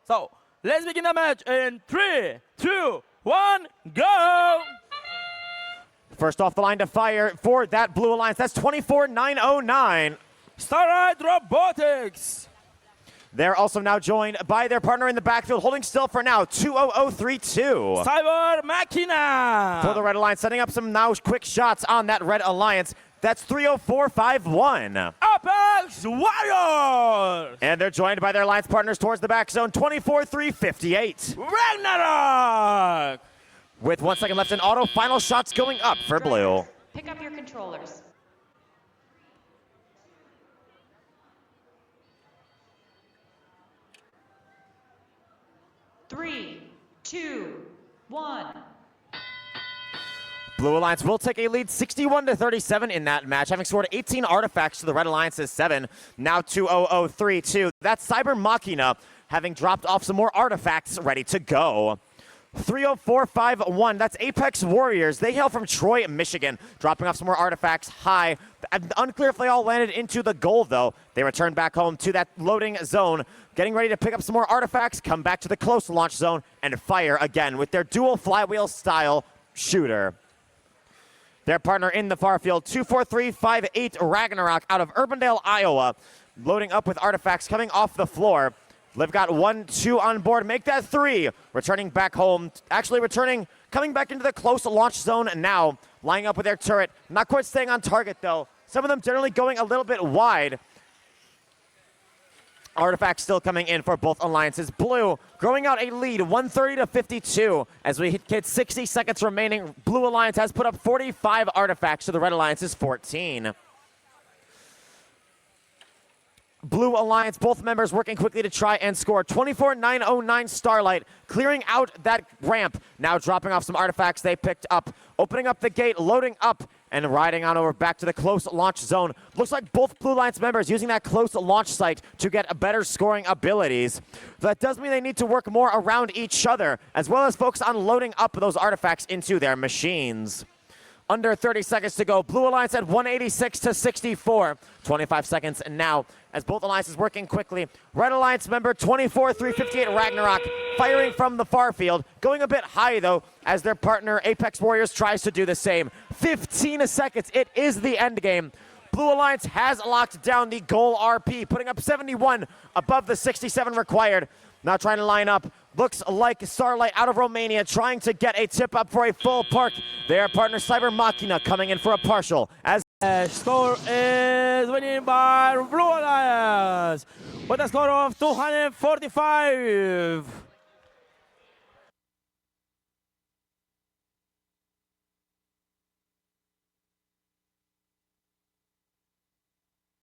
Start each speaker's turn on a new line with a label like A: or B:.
A: So let's begin the match in 3, 2, 1, go!
B: First off the line to fire for that Blue Alliance, that's 24,909.
A: Starlight Robotics.
B: They're also now joined by their partner in the backfield, holding still for now, 20032.
A: Cyber Michiana.
B: For the Red Alliance, setting up some now quick shots on that Red Alliance. That's 30451.
A: Apex Warriors.
B: And they're joined by their alliance partners towards the back zone, 24358.
A: Ragnarok.
B: With 1 second left in auto, final shots going up for Blue.
C: Pick up your controllers. Three, two, one.
B: Blue Alliance will take a lead 61-37 in that match, having scored 18 artifacts to the Red Alliance's 7. Now 20032. That's Cyber Machina having dropped off some more artifacts ready to go. 30451, that's Apex Warriors. They hail from Troy, Michigan, dropping off some more artifacts high. Unclear if they all landed into the goal, though. They return back home to that loading zone, getting ready to pick up some more artifacts, come back to the close launch zone, and fire again with their dual flywheel style shooter. Their partner in the far field, 24358 Ragnarok out of Urbandale, Iowa, loading up with artifacts coming off the floor. They've got 1, 2 on board, make that 3. Returning back home, coming back into the close launch zone now, lining up with their turret. Not quite staying on target though. Some of them generally going a little bit wide. Artifacts still coming in for both alliances. Blue growing out a lead, 130-52. As we hit 60 seconds remaining, Blue Alliance has put up 45 artifacts to the Red Alliance's 14. Blue Alliance, both members working quickly to try and score. 24,909 Starlight, clearing out that ramp. Now dropping off some artifacts they picked up. Opening up the gate, loading up, and riding on over back to the close launch zone. Looks like both Blue Alliance members using that close launch site to get better scoring abilities. That does mean they need to work more around each other, as well as focus on loading up those artifacts into their machines. Under 30 seconds to go. Blue Alliance at 186-64. 25 seconds now as both alliances working quickly. Red Alliance member 24358 Ragnarok firing from the far field. Going a bit high though as their partner Apex Warriors tries to do the same. 15 seconds. It is the end game. Blue Alliance has locked down the goal RP, putting up 71 above the 67 required. Now trying to line up. Looks like Starlight out of Romania trying to get a tip up for a full park. Their partner Cyber Machina coming in for a partial. As
A: Score is winning by Blue Alliance with a score of 245.